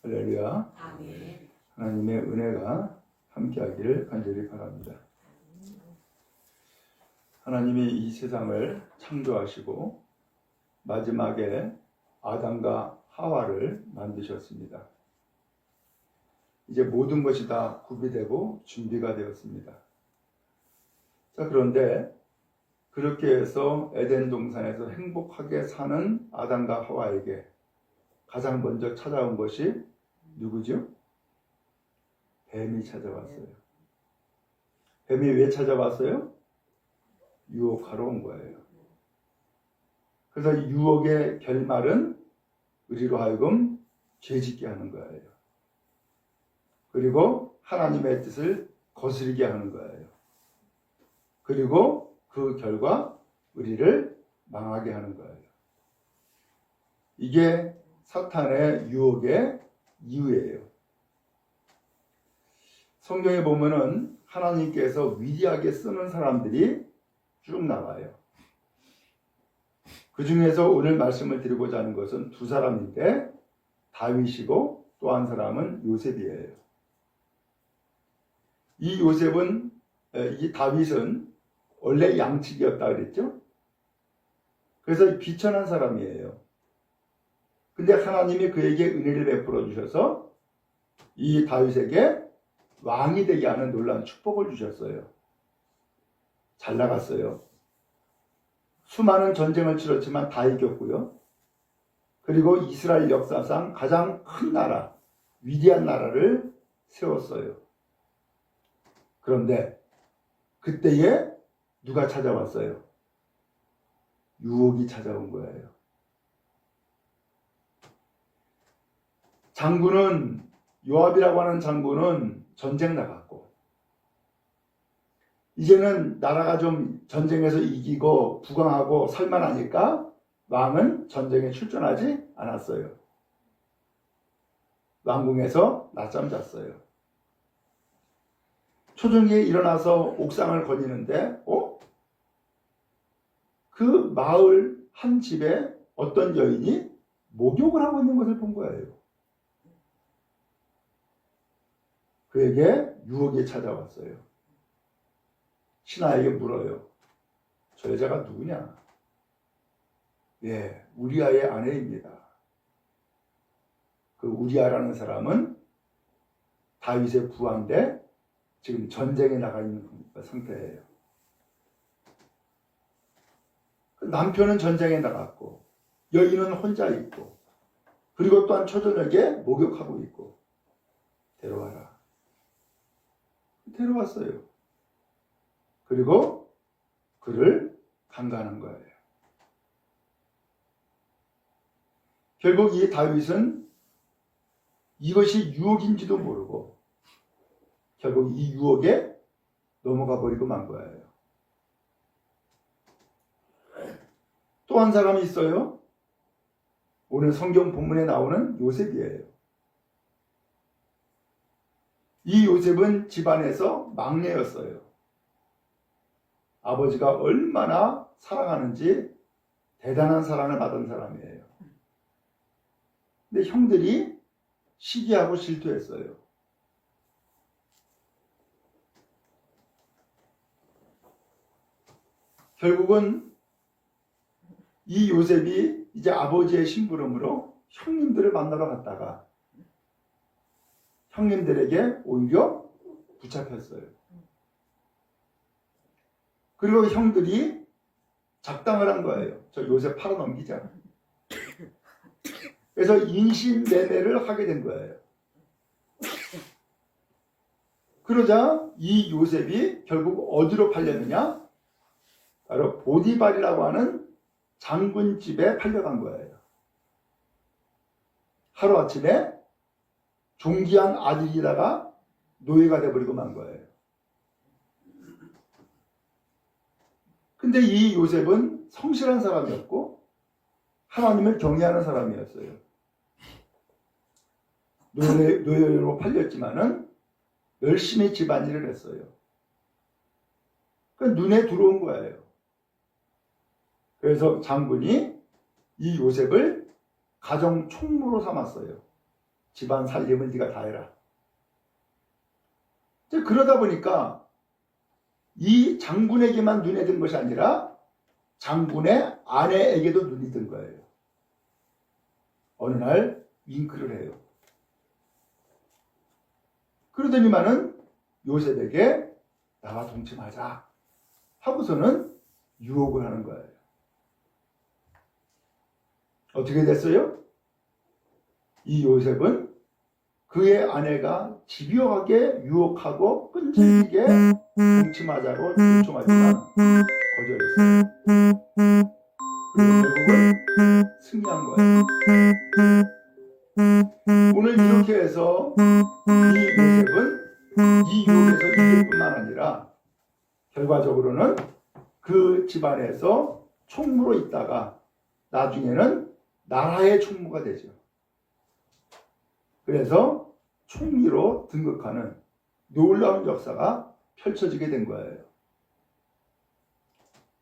할렐루야. 아멘. 하나님의 은혜가 함께하기를 간절히 바랍니다. 하나님이 이 세상을 창조하시고 마지막에 아담과 하와를 만드셨습니다. 이제 모든 것이 다 구비되고 준비가 되었습니다. 자, 그런데 그렇게 해서 에덴 동산에서 행복하게 사는 아담과 하와에게 가장 먼저 찾아온 것이 누구죠? 뱀이 찾아왔어요. 뱀이 왜 찾아왔어요? 유혹하러 온 거예요. 그래서 유혹의 결말은 우리로 하여금 죄짓게 하는 거예요. 그리고 하나님의 뜻을 거스르게 하는 거예요. 그리고 그 결과 우리를 망하게 하는 거예요. 이게 사탄의 유혹의 이유예요. 성경에 보면은 하나님께서 위대하게 쓰는 사람들이 쭉 나와요. 그 중에서 오늘 말씀을 드리고자 하는 것은 두 사람인데 다윗이고 또 한 사람은 요셉이에요. 이 다윗은 원래 양치기였다 그랬죠? 그래서 비천한 사람이에요. 근데 하나님이 그에게 은혜를 베풀어 주셔서 이 다윗에게 왕이 되게 하는 놀라운 축복을 주셨어요. 잘 나갔어요. 수많은 전쟁을 치렀지만 다 이겼고요. 그리고 이스라엘 역사상 가장 큰 나라, 위대한 나라를 세웠어요. 그런데 그때에 누가 찾아왔어요? 유혹이 찾아온 거예요. 장군은, 요압이라고 하는 장군은 전쟁 나갔고, 이제는 나라가 좀 전쟁에서 이기고 부강하고 살만하니까 왕은 전쟁에 출전하지 않았어요. 왕궁에서 낮잠 잤어요. 초저녁에 일어나서 옥상을 거니는데 그 마을 한 집에 어떤 여인이 목욕을 하고 있는 것을 본 거예요. 그에게 유혹이 찾아왔어요. 신하에게 물어요. 저 여자가 누구냐? 예, 우리아의 아내입니다. 그 우리아라는 사람은 다윗의 부하인데 지금 전쟁에 나가 있는 상태예요. 남편은 전쟁에 나갔고 여인은 혼자 있고 그리고 또한 초저녁에 목욕하고 있고 데려와라. 데려왔어요. 그리고 그를 강간한 거예요. 결국 이 다윗은 이것이 유혹인지도 모르고 결국 이 유혹에 넘어가 버리고 만 거예요. 또 한 사람이 있어요. 오늘 성경 본문에 나오는 요셉이에요. 이 요셉은 집안에서 막내였어요. 아버지가 얼마나 사랑하는지 대단한 사랑을 받은 사람이에요. 근데 형들이 시기하고 질투했어요. 결국은 이 요셉이 이제 아버지의 심부름으로 형님들을 만나러 갔다가 형님들에게 오히려 붙잡혔어요. 그리고 형들이 작당을 한 거예요. 저 요셉 팔아넘기자. 그래서 인신매매를 하게 된 거예요. 그러자 이 요셉이 결국 어디로 팔렸느냐? 바로 보디발이라고 하는 장군 집에 팔려간 거예요. 하루아침에 존귀한 아들이다가 노예가 돼버리고 만 거예요. 근데 이 요셉은 성실한 사람이었고 하나님을 경외하는 사람이었어요. 노예로 팔렸지만은 열심히 집안일을 했어요. 그러니까 눈에 들어온 거예요. 그래서 장군이 이 요셉을 가정 총무로 삼았어요. 집안 살림을 네가 다 해라. 그러다 보니까 이 장군에게만 눈에 든 것이 아니라 장군의 아내에게도 눈이 든 거예요. 어느 날 윙크를 해요. 그러더니만은 요셉에게 나와 동침하자 하고서는 유혹을 하는 거예요. 어떻게 됐어요? 이 요셉은 그의 아내가 집요하게 유혹하고 끈질기게 동침하자고 요청하지만 거절했어요. 그리고 결국은 승리한 거예요. 오늘 이렇게 해서 이 요셉은 이 유혹에서 이길 뿐만 아니라 결과적으로는 그 집안에서 총무로 있다가 나중에는 나라의 총무가 되죠. 그래서 총리로 등극하는 놀라운 역사가 펼쳐지게 된 거예요.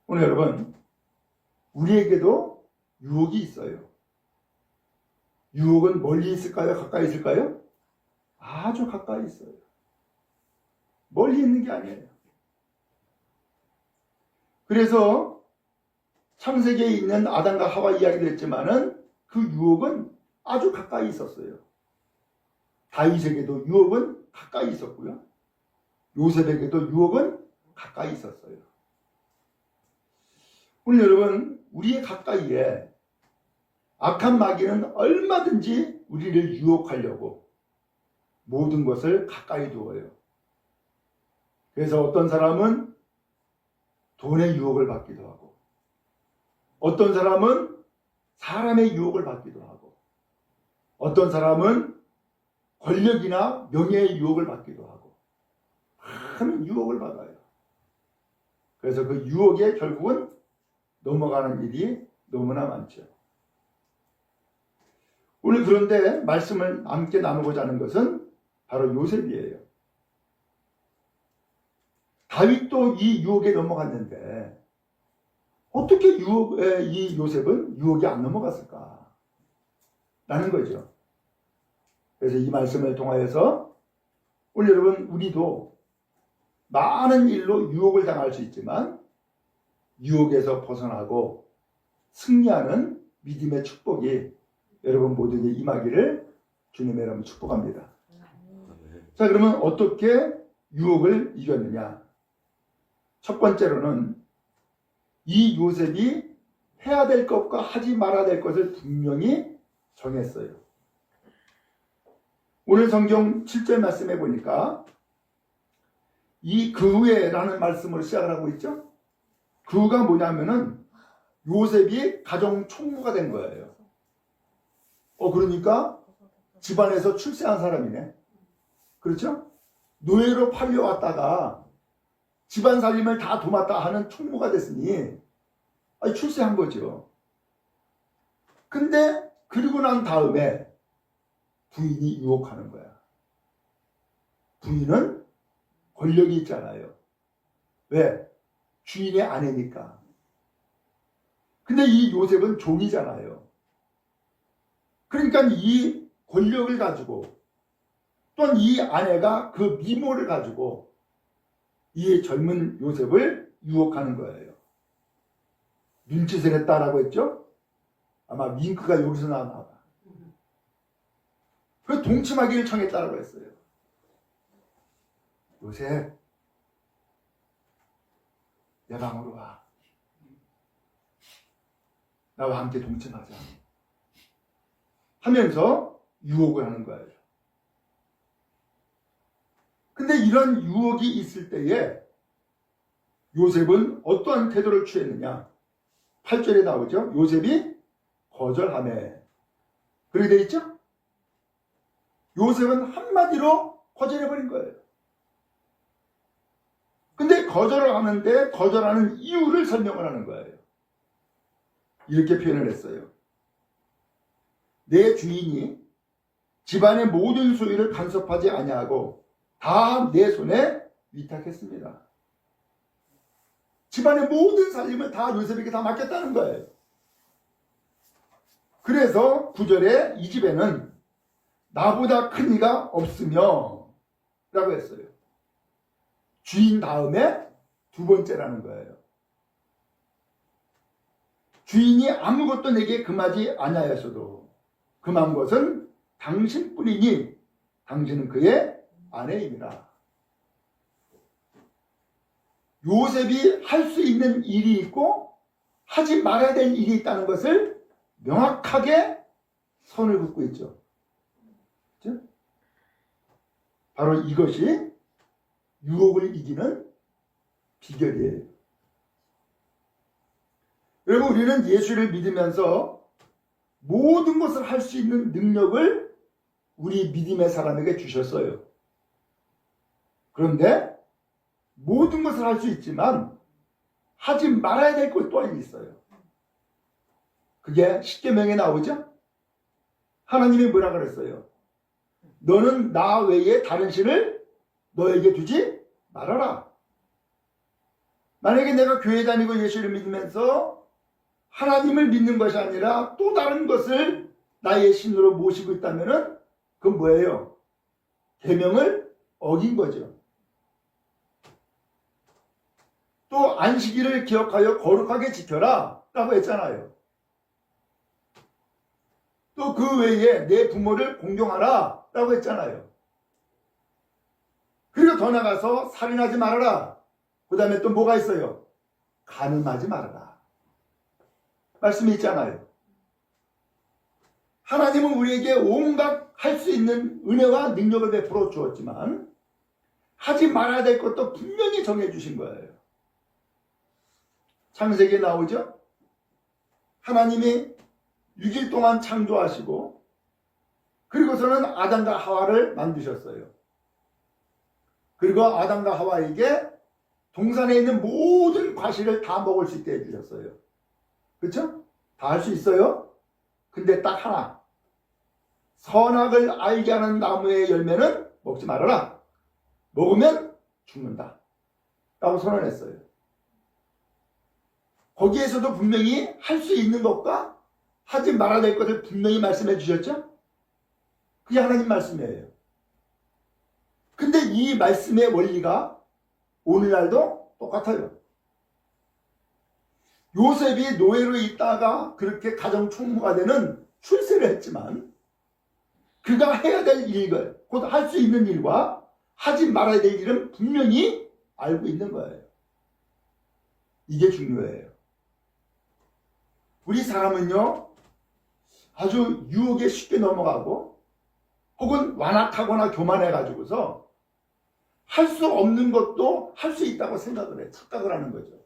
오늘 여러분, 우리에게도 유혹이 있어요. 유혹은 멀리 있을까요? 가까이 있을까요? 아주 가까이 있어요. 멀리 있는 게 아니에요. 그래서 창세기에 있는 아담과 하와 이야기도 했지만은 그 유혹은 아주 가까이 있었어요. 다윗에게도 유혹은 가까이 있었고요. 요셉에게도 유혹은 가까이 있었어요. 오늘 여러분, 우리의 가까이에 악한 마귀는 얼마든지 우리를 유혹하려고 모든 것을 가까이 두어요. 그래서 어떤 사람은 돈의 유혹을 받기도 하고, 어떤 사람은 사람의 유혹을 받기도 하고, 어떤 사람은 권력이나 명예의 유혹을 받기도 하고, 많은 유혹을 받아요. 그래서 그 유혹에 결국은 넘어가는 일이 너무나 많죠. 오늘 그런데 말씀을 함께 나누고자 하는 것은 바로 요셉이에요. 다윗도 이 유혹에 넘어갔는데 어떻게 이 요셉은 유혹이 안 넘어갔을까? 라는 거죠. 그래서 이 말씀을 통하여서 오늘 여러분, 우리도 많은 일로 유혹을 당할 수 있지만 유혹에서 벗어나고 승리하는 믿음의 축복이 여러분 모두에게 임하기를 주님의 이름으로 축복합니다. 자, 그러면 어떻게 유혹을 이겼느냐? 첫 번째로는 이 요셉이 해야 될 것과 하지 말아야 될 것을 분명히 정했어요. 오늘 성경 7절 말씀해 보니까 이 그 후에라는 말씀으로 시작을 하고 있죠. 그 후가 뭐냐면은 요셉이 가정 총무가 된 거예요. 그러니까 집안에서 출세한 사람이네. 그렇죠? 노예로 팔려왔다가 집안 살림을 다 도맡다 하는 총무가 됐으니 출세한 거죠. 근데 그리고 난 다음에 부인이 유혹하는 거야. 부인은 권력이 있잖아요. 왜? 주인의 아내니까. 근데 이 요셉은 종이잖아요. 그러니까 이 권력을 가지고 또한 이 아내가 그 미모를 가지고 이 젊은 요셉을 유혹하는 거예요. 눈짓을 했다라고 했죠? 아마 윙크가 여기서 나왔나 봐. 그 동침하기를 청했다라고 했어요. 요셉, 내 방으로 와. 나와 함께 동침하자. 하면서 유혹을 하는 거예요. 근데 이런 유혹이 있을 때에 요셉은 어떠한 태도를 취했느냐? 8절에 나오죠. 요셉이 거절하매. 그렇게 되어 있죠? 요셉은 한마디로 거절해버린 거예요. 근데 거절을 하는데 거절하는 이유를 설명을 하는 거예요. 이렇게 표현을 했어요. 내 주인이 집안의 모든 소유를 간섭하지 아니하고 다 내 손에 위탁했습니다. 집안의 모든 살림을 다 요셉에게 다 맡겼다는 거예요. 그래서 9절에 이 집에는 나보다 큰 이가 없으며 라고 했어요. 주인 다음에 두 번째라는 거예요. 주인이 아무것도 내게 금하지 아니하였어도 금한 것은 당신뿐이니 당신은 그의 아내이니라. 요셉이 할 수 있는 일이 있고 하지 말아야 될 일이 있다는 것을 명확하게 선을 긋고 있죠. 그렇죠? 바로 이것이 유혹을 이기는 비결이에요. 여러분, 우리는 예수를 믿으면서 모든 것을 할 수 있는 능력을 우리 믿음의 사람에게 주셨어요. 그런데 모든 것을 할 수 있지만 하지 말아야 될 것 또한 있어요. 그게 십계명에 나오죠? 하나님이 뭐라 그랬어요? 너는 나 외에 다른 신을 너에게 두지 말아라. 만약에 내가 교회 다니고 예수를 믿으면서 하나님을 믿는 것이 아니라 또 다른 것을 나의 신으로 모시고 있다면 그건 뭐예요? 계명을 어긴 거죠. 또 안식일을 기억하여 거룩하게 지켜라 라고 했잖아요. 또 그 외에 내 부모를 공경하라 라고 했잖아요. 그리고 더 나가서 살인하지 말아라. 그 다음에 또 뭐가 있어요? 간음하지 말아라. 말씀이 있잖아요. 하나님은 우리에게 온갖 할 수 있는 은혜와 능력을 베풀어 주었지만 하지 말아야 될 것도 분명히 정해 주신 거예요. 창세기에 나오죠? 하나님이 6일 동안 창조하시고 그리고서는 아담과 하와를 만드셨어요. 그리고 아담과 하와에게 동산에 있는 모든 과실을 다 먹을 수 있게 해주셨어요. 그렇죠? 다 할 수 있어요. 근데 딱 하나, 선악을 알게 하는 나무의 열매는 먹지 말아라. 먹으면 죽는다 라고 선언했어요. 거기에서도 분명히 할 수 있는 것과 하지 말아야 될 것을 분명히 말씀해 주셨죠? 그게 하나님 말씀이에요. 근데 이 말씀의 원리가 오늘날도 똑같아요. 요셉이 노예로 있다가 그렇게 가정 총무가 되는 출세를 했지만 그가 해야 될 일을, 곧 할 수 있는 일과 하지 말아야 될 일은 분명히 알고 있는 거예요. 이게 중요해요. 우리 사람은요, 아주 유혹에 쉽게 넘어가고 혹은 완악하거나 교만해가지고서 할 수 없는 것도 할 수 있다고 생각을 해. 착각을 하는 거죠.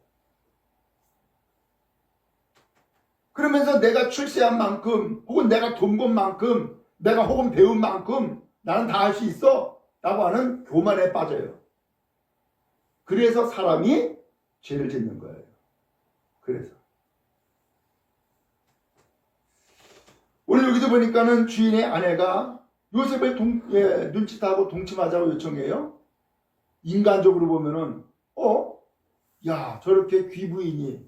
그러면서 내가 출세한 만큼 혹은 내가 돈 번 만큼 내가 혹은 배운 만큼 나는 다 할 수 있어 라고 하는 교만에 빠져요. 그래서 사람이 죄를 짓는 거예요. 그래서 오늘 여기도 보니까는 주인의 아내가 요셉을 눈치타고 동침하자고 요청해요. 인간적으로 보면은 야, 저렇게 귀부인이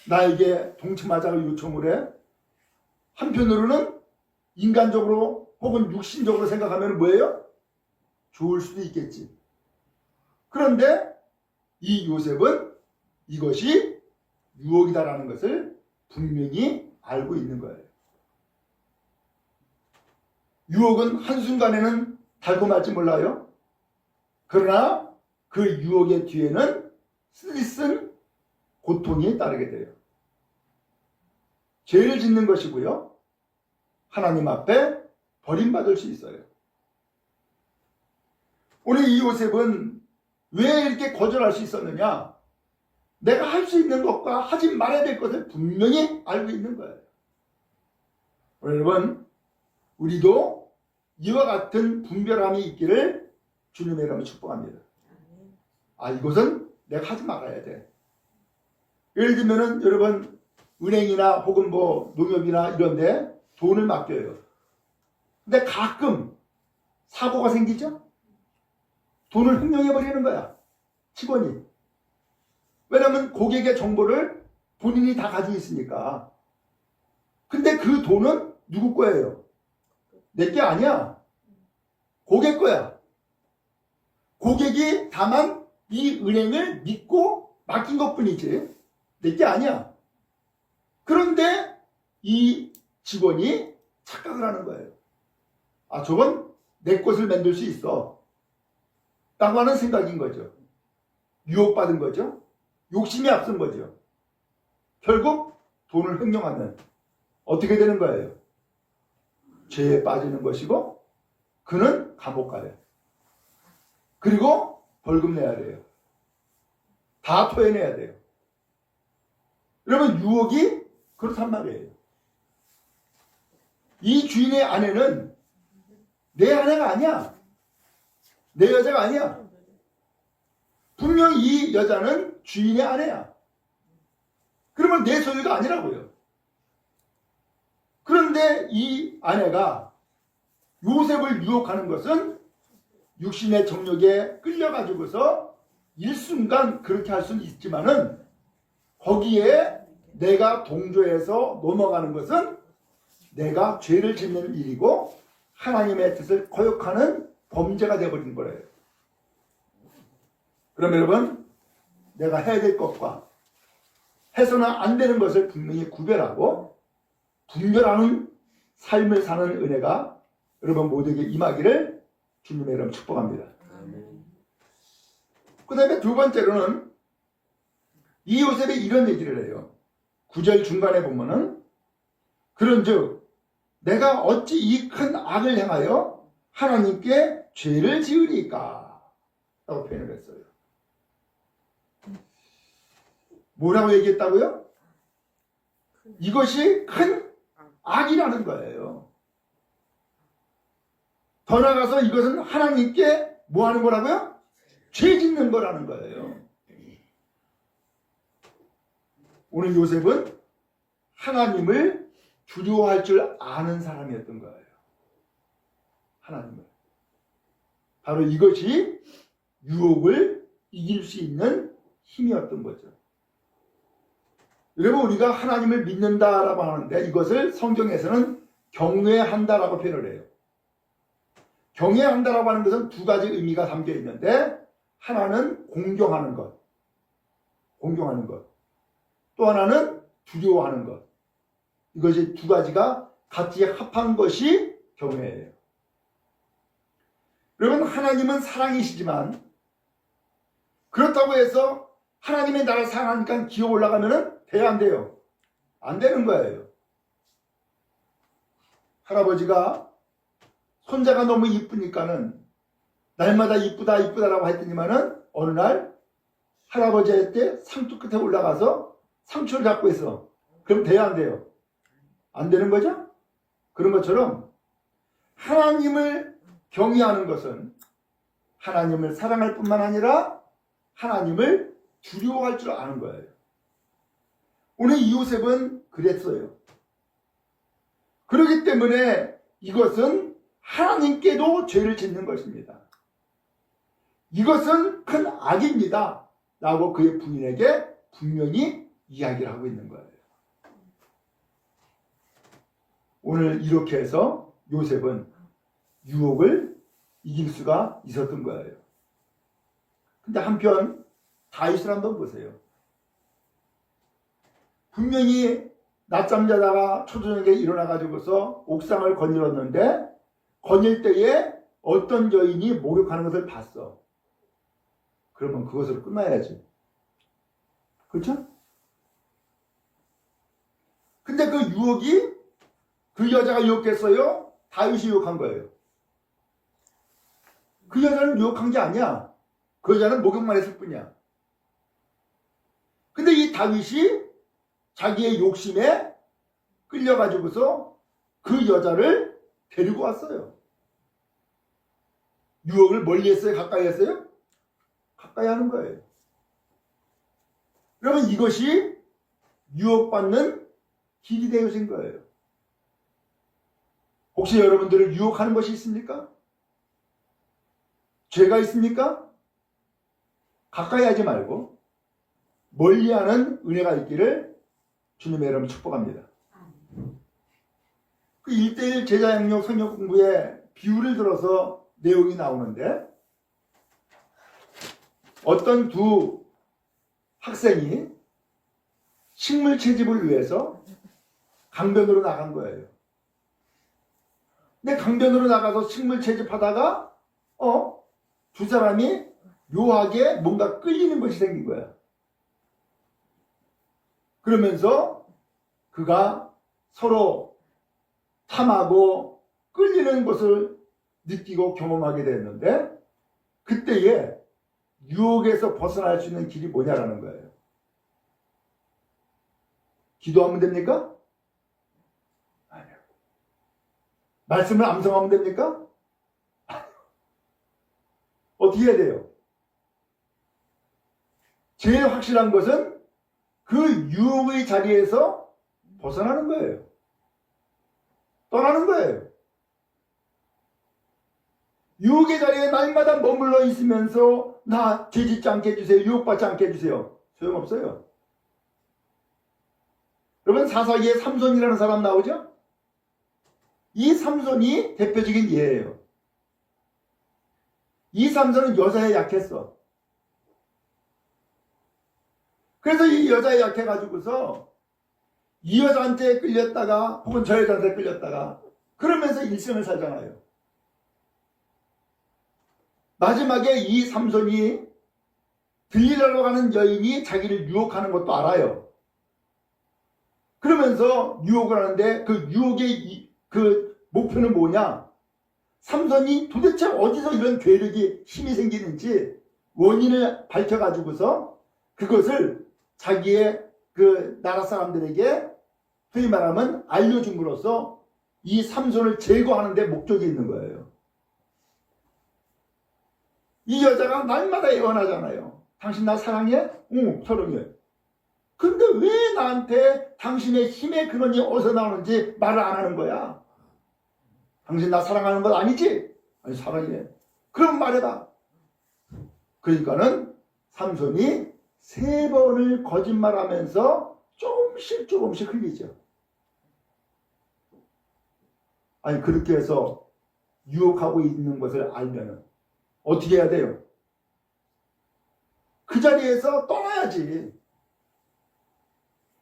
나에게 동침하자고 요청을 해? 한편으로는 인간적으로 혹은 육신적으로 생각하면 뭐예요? 좋을 수도 있겠지. 그런데 이 요셉은 이것이 유혹이다라는 것을 분명히 알고 있는 거예요. 유혹은 한순간에는 달콤할지 몰라요. 그러나 그 유혹의 뒤에는 쓰디쓴 고통이 따르게 돼요. 죄를 짓는 것이고요. 하나님 앞에 버림받을 수 있어요. 오늘 이 요셉은 왜 이렇게 거절할 수 있었느냐? 내가 할 수 있는 것과 하지 말아야 될 것을 분명히 알고 있는 거예요. 여러분, 우리도 이와 같은 분별함이 있기를 주님의 이름으로 축복합니다. 이것은 내가 하지 말아야 돼. 예를 들면은 여러분 은행이나 혹은 뭐 농협이나 이런데 돈을 맡겨요. 근데 가끔 사고가 생기죠? 돈을 횡령해버리는 거야. 직원이. 왜냐하면 고객의 정보를 본인이 다 가지고 있으니까. 근데 그 돈은 누구 거예요? 내게 아니야. 고객 거야. 고객이 다만 이 은행을 믿고 맡긴 것뿐이지 내게 아니야. 그런데 이 직원이 착각을 하는 거예요. 아, 저건 내 것을 만들 수 있어 라고 하는 생각인 거죠. 유혹받은 거죠. 욕심이 앞선 거죠. 결국 돈을 횡령하면 어떻게 되는 거예요? 죄에 빠지는 것이고 그는 감옥 가요. 그리고 벌금 내야 돼요. 다 토해내야 돼요. 여러분, 유혹이 그렇단 말이에요. 이 주인의 아내는 내 아내가 아니야. 내 여자가 아니야. 분명히 이 여자는 주인의 아내야. 그러면 내 소유가 아니라고요. 그런데 이 아내가 요셉을 유혹하는 것은 육신의 정욕에 끌려가지고서 일순간 그렇게 할 수는 있지만은 거기에 내가 동조해서 넘어가는 것은 내가 죄를 짓는 일이고 하나님의 뜻을 거역하는 범죄가 되어버린 거예요. 그럼 여러분, 내가 해야 될 것과 해서는 안 되는 것을 분명히 구별하고 분별하는 삶을 사는 은혜가 여러분 모두에게 임하기를 주님의 이름 축복합니다. 그 다음에 두 번째로는 이 요셉이 이런 얘기를 해요. 9절 중간에 보면은 그런즉 내가 어찌 이 큰 악을 행하여 하나님께 죄를 지으리까 라고 표현을 했어요. 뭐라고 얘기했다고요? 이것이 큰 악이라는 거예요. 더 나아가서 이것은 하나님께 뭐 하는 거라고요? 죄 짓는 거라는 거예요. 오늘 요셉은 하나님을 두려워할 줄 아는 사람이었던 거예요. 하나님을. 바로 이것이 유혹을 이길 수 있는 힘이었던 거죠. 여러분, 우리가 하나님을 믿는다라고 하는데 이것을 성경에서는 경외한다라고 표현을 해요. 경외한다라고 하는 것은 두 가지 의미가 담겨 있는데 하나는 공경하는 것, 공경하는 것. 또 하나는 두려워하는 것. 이것이 두 가지가 같이 합한 것이 경외예요. 여러분, 하나님은 사랑이시지만 그렇다고 해서 하나님의 나라를 사랑하니까 기어 올라가면은 돼야 안 돼요. 안 되는 거예요. 할아버지가 손자가 너무 이쁘니까는 날마다 이쁘다 이쁘다라고 했더니만은 어느 날 할아버지한테 상투 끝에 올라가서 상추를 잡고 있어. 그럼 돼야 안 돼요? 안 되는 거죠? 그런 것처럼 하나님을 경외하는 것은 하나님을 사랑할 뿐만 아니라 하나님을 두려워할 줄 아는 거예요. 오늘 이 요셉은 그랬어요. 그렇기 때문에 이것은 하나님께도 죄를 짓는 것입니다. 이것은 큰 악입니다 라고 그의 부인에게 분명히 이야기를 하고 있는 거예요. 오늘 이렇게 해서 요셉은 유혹을 이길 수가 있었던 거예요. 근데 한편 다윗을 한번 보세요. 분명히 낮잠 자다가 초저녁에 일어나가지고서 옥상을 거닐었는데 거닐 때에 어떤 여인이 목욕하는 것을 봤어. 그러면 그것으로 끝나야지. 그렇죠? 근데 그 유혹이 그 여자가 유혹했어요? 다윗이 유혹한 거예요. 그 여자는 유혹한 게 아니야. 그 여자는 목욕만 했을 뿐이야. 근데 이 다윗이 자기의 욕심에 끌려가지고서 그 여자를 데리고 왔어요. 유혹을 멀리 했어요? 가까이 했어요? 가까이 하는 거예요. 그러면 이것이 유혹받는 길이 되어진 거예요. 혹시 여러분들을 유혹하는 것이 있습니까? 죄가 있습니까? 가까이 하지 말고 멀리하는 은혜가 있기를 주님의 이름으로 축복합니다. 그 1:1 제자 양육 성경 공부에 비유를 들어서 내용이 나오는데, 어떤 두 학생이 식물 채집을 위해서 강변으로 나간 거예요. 근데 강변으로 나가서 식물 채집하다가 두 사람이 묘하게 뭔가 끌리는 것이 생긴 거야. 그러면서 그가 서로 탐하고 끌리는 것을 느끼고 경험하게 됐는데, 그때에 유혹에서 벗어날 수 있는 길이 뭐냐라는 거예요. 기도하면 됩니까? 아니요. 말씀을 암송하면 됩니까? 아니요. 어떻게 해야 돼요? 제일 확실한 것은 그 유혹의 자리에서 벗어나는 거예요. 떠나는 거예요. 유혹의 자리에 날마다 머물러 있으면서 나 죄짓지 않게 해주세요, 유혹받지 않게 해주세요, 소용없어요. 여러분, 사사기에 삼손이라는 사람 나오죠? 이 삼손이 대표적인 예예요. 이 삼손은 여자에 약했어. 그래서 이 여자에 약해가지고서 이 여자한테 끌렸다가 혹은 저 여자한테 끌렸다가 그러면서 일생을 살잖아요. 마지막에 이 삼손이 들리라로 가는 여인이 자기를 유혹하는 것도 알아요. 그러면서 유혹을 하는데 그 유혹의 그 목표는 뭐냐? 삼손이 도대체 어디서 이런 괴력이 힘이 생기는지 원인을 밝혀가지고서 그것을 자기의 그 나라 사람들에게 흔히 말하면 알려줌으로써 이 삼손을 제거하는 데 목적이 있는 거예요. 이 여자가 날마다 예언하잖아요. 당신 나 사랑해? 응, 사랑해. 근데 왜 나한테 당신의 힘의 근원이 어디서 나오는지 말을 안 하는 거야? 당신 나 사랑하는 건 아니지? 아니, 사랑해. 그럼 말해봐. 그러니까는 삼손이 3번을 거짓말하면서 조금씩 흘리죠. 아니, 그렇게 해서 유혹하고 있는 것을 알면은 어떻게 해야 돼요? 그 자리에서 떠나야지.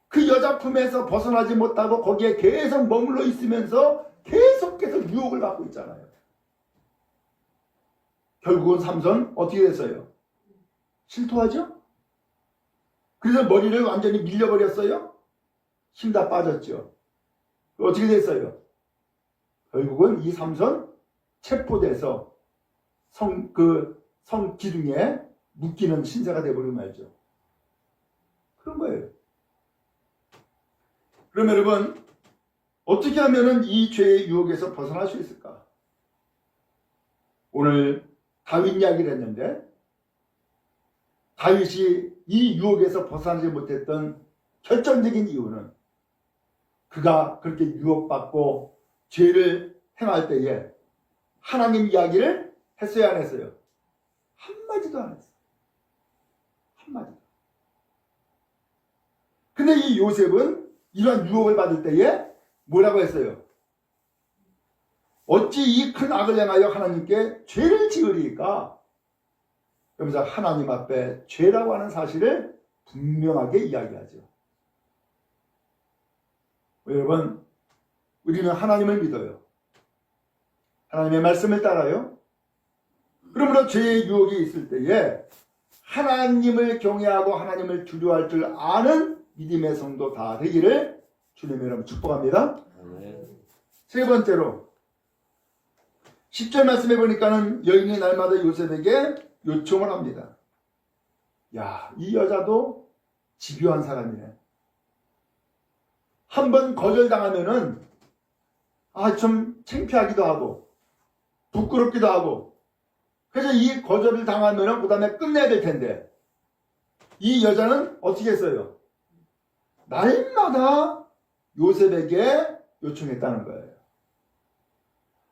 그 여자 품에서 벗어나지 못하고 거기에 계속 머물러 있으면서 계속해서 유혹을 받고 있잖아요. 결국은 삼손 어떻게 됐어요? 실토하죠? 그래서 머리를 완전히 밀려버렸어요? 힘 다 빠졌죠. 어떻게 됐어요? 결국은 이 삼손 체포돼서 성 기둥에 묶이는 신세가 되어버리고 말죠. 그런 거예요. 그럼 여러분, 어떻게 하면 이 죄의 유혹에서 벗어날 수 있을까? 오늘 다윗 이야기를 했는데, 다윗이 이 유혹에서 벗어나지 못했던 결정적인 이유는 그가 그렇게 유혹받고 죄를 행할 때에 하나님 이야기를 했어요, 안 했어요? 한마디도 안 했어요. 한마디도. 근데 이 요셉은 이러한 유혹을 받을 때에 뭐라고 했어요? 어찌 이 큰 악을 행하여 하나님께 죄를 지으리까? 그러면서 하나님 앞에 죄라고 하는 사실을 분명하게 이야기하죠. 여러분, 우리는 하나님을 믿어요. 하나님의 말씀을 따라요. 그러므로 죄의 유혹이 있을 때에 하나님을 경외하고 하나님을 두려워할 줄 아는 믿음의 성도 다 되기를 주님의 이름으로 축복합니다. 세 번째로 10절 말씀해 보니까는 여인이 날마다 요셉에게 요청을 합니다. 야, 이 여자도 집요한 사람이네. 한번 거절당하면은 좀 창피하기도 하고 부끄럽기도 하고, 그래서 이 거절을 당하면은 그 다음에 끝내야 될 텐데 이 여자는 어떻게 했어요? 날마다 요셉에게 요청했다는 거예요.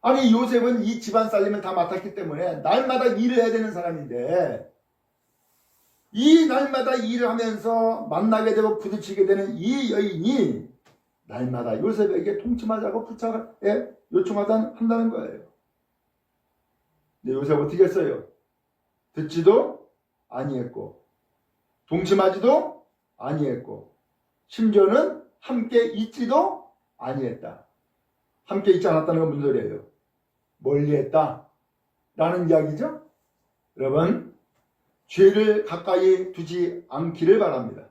아니, 요셉은 이 집안 살림을 다 맡았기 때문에 날마다 일을 해야 되는 사람인데, 이 날마다 일을 하면서 만나게 되고 부딪히게 되는 이 여인이 날마다 요셉에게 통치하자고 부탁에 요청한다는 거예요. 근데 요셉 어떻게 했어요? 듣지도 아니했고 동침하지도 아니했고 심지어는 함께 있지도 아니했다. 함께 있지 않았다는 건 무슨 소리예요? 멀리했다 라는 이야기죠. 여러분, 죄를 가까이 두지 않기를 바랍니다.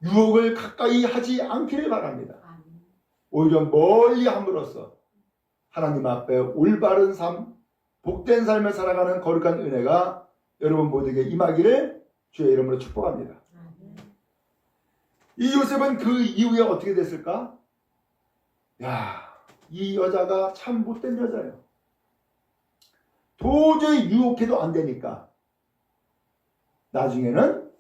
유혹을 가까이 하지 않기를 바랍니다. 오히려 멀리 함으로써 하나님 앞에 올바른 삶, 복된 삶을 살아가는 거룩한 은혜가 여러분 모두에게 임하기를 주의 이름으로 축복합니다. 이 요셉은 그 이후에 어떻게 됐을까? 이 여자가 참 못된 여자예요. 도저히 유혹해도 안 되니까 나중에는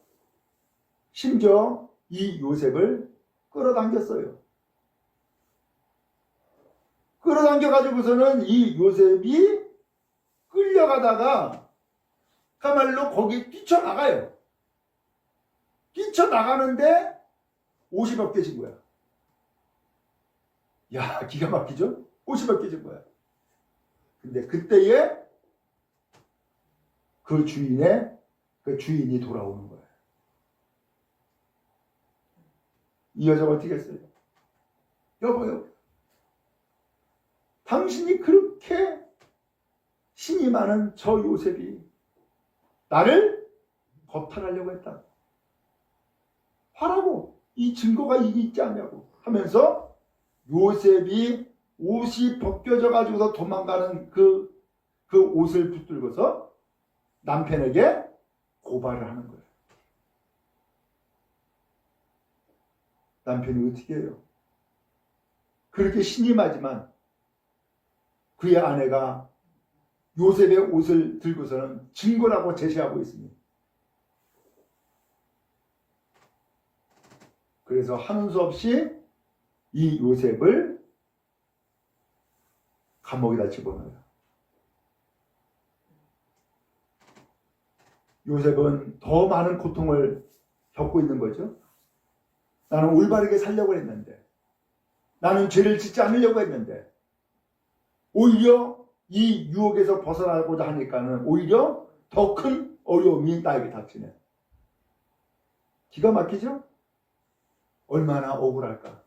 심지어 이 요셉을 끌어당겼어요. 끌어당겨가지고서는 이 요셉이 끌려가다가 그야말로 거기 뛰쳐나가요. 뛰쳐나가는데 옷이 벗겨진 거야. 기가 막히죠? 옷이 벗겨진 거야. 근데 그때에 그 주인이 돌아오는 거예요. 이 여자가 어떻게 했어요? 여보요, 당신이 그렇게 신이 많은 저 요셉이 나를 거탈하려고 했다. 하라고, 이 증거가 이게 있지 않냐고 하면서 요셉이 옷이 벗겨져 가지고서 도망가는 그 옷을 붙들고서 남편에게 고발을 하는 거예요. 남편이 어떻게 해요? 그렇게 신임하지만 그의 아내가 요셉의 옷을 들고서는 증거라고 제시하고 있습니다. 그래서 하는 수 없이 이 요셉을 감옥에다 집어넣어요. 요셉은 더 많은 고통을 겪고 있는 거죠. 나는 올바르게 살려고 했는데, 나는 죄를 짓지 않으려고 했는데, 오히려 이 유혹에서 벗어나고자 하니까는 오히려 더 큰 어려움이 나에게 닥치네. 기가 막히죠? 얼마나 억울할까?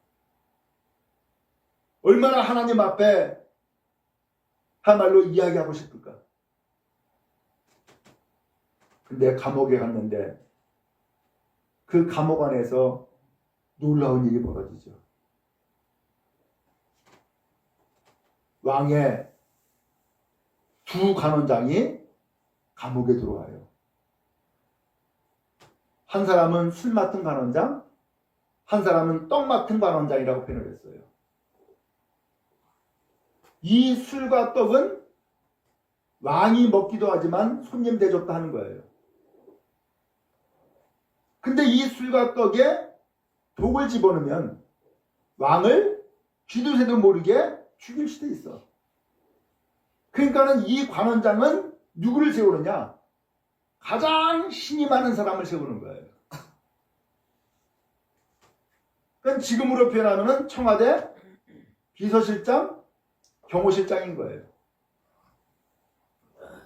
얼마나 하나님 앞에 한말로 이야기하고 싶을까? 근데 감옥에 갔는데 그 감옥 안에서 놀라운 일이 벌어지죠. 왕의 두 간원장이 감옥에 들어와요. 한 사람은 술 맡은 간원장, 한 사람은 떡 맡은 간원장이라고 표현을 했어요. 이 술과 떡은 왕이 먹기도 하지만 손님 대접도 하는 거예요. 근데 이 술과 떡에 독을 집어넣으면 왕을 쥐도 새도 모르게 죽일 수도 있어. 그러니까는 이 관원장은 누구를 세우느냐? 가장 신이 많은 사람을 세우는 거예요. 그러니까 지금으로 표현하면 청와대 비서실장, 경호실장인 거예요.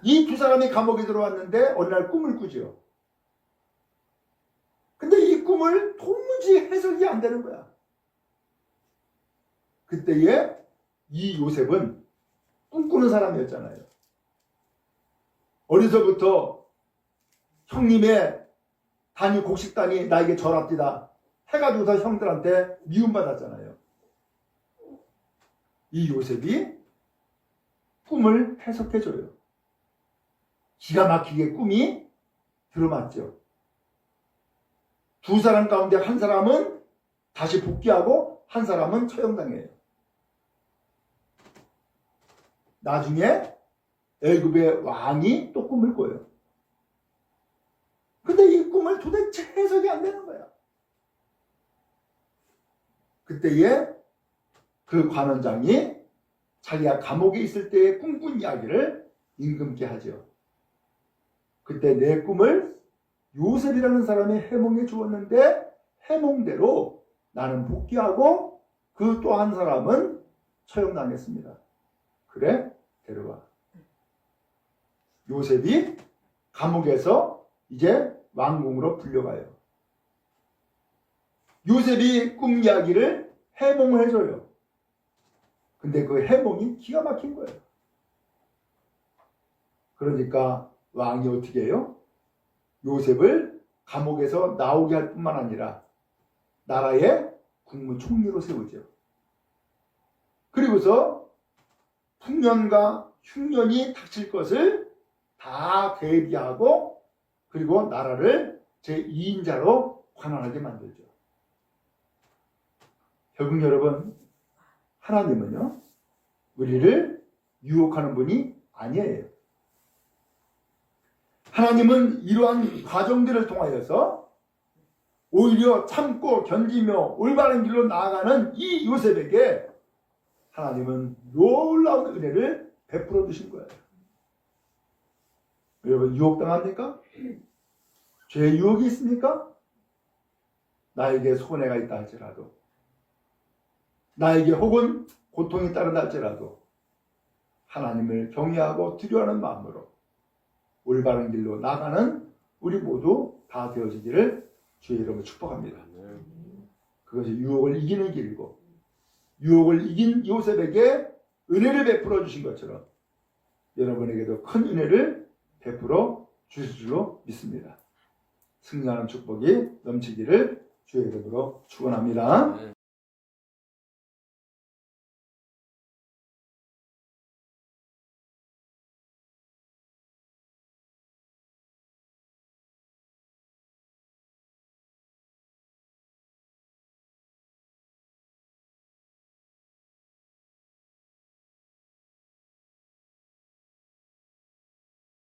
이 두 사람이 감옥에 들어왔는데 어느 날 꿈을 꾸죠. 근데 이 꿈을 도무지 해석이 안 되는 거야. 그때에 이 요셉은 꿈꾸는 사람이었잖아요. 어려서부터 형님의 곡식단이 나에게 절합디다 해가지고서 형들한테 미움받았잖아요. 이 요셉이 꿈을 해석해줘요. 기가 막히게 꿈이 들어맞죠. 두 사람 가운데 한 사람은 다시 복귀하고 한 사람은 처형당해요. 나중에 애굽의 왕이 또 꿈을 꿔요. 근데 이 꿈을 도대체 해석이 안 되는 거야. 그때에 그 관원장이 자기가 감옥에 있을 때의 꿈꾼 이야기를 임금께 하죠. 그때 내 꿈을 요셉이라는 사람이 해몽해 주었는데 해몽대로 나는 복귀하고 그 또 한 사람은 처형당했습니다. 그래? 데려와. 요셉이 감옥에서 이제 왕궁으로 불려가요. 요셉이 꿈 이야기를 해몽을 해줘요. 근데 그 해몽이 기가 막힌 거예요. 그러니까 왕이 어떻게 해요? 요셉을 감옥에서 나오게 할 뿐만 아니라 나라의 국무총리로 세우죠. 그리고서 풍년과 흉년이 닥칠 것을 다 대비하고 그리고 나라를 제2인자로 관할하게 만들죠. 결국 여러분, 하나님은요, 우리를 유혹하는 분이 아니에요. 하나님은 이러한 과정들을 통하여서 오히려 참고 견디며 올바른 길로 나아가는 이 요셉에게 하나님은 놀라운 은혜를 베풀어 주신 거예요. 여러분, 유혹당합니까? 죄의 유혹이 있습니까? 나에게 손해가 있다 할지라도, 나에게 혹은 고통이 따른다 할지라도 하나님을 경외하고 두려워하는 마음으로 올바른 길로 나가는 우리 모두 다 되어지기를 주의 이름으로 축복합니다. 그것이 유혹을 이기는 길이고 유혹을 이긴 요셉에게 은혜를 베풀어 주신 것처럼 여러분에게도 큰 은혜를 베풀어 주실 줄로 믿습니다. 승리하는 축복이 넘치기를 주의 이름으로 축원합니다.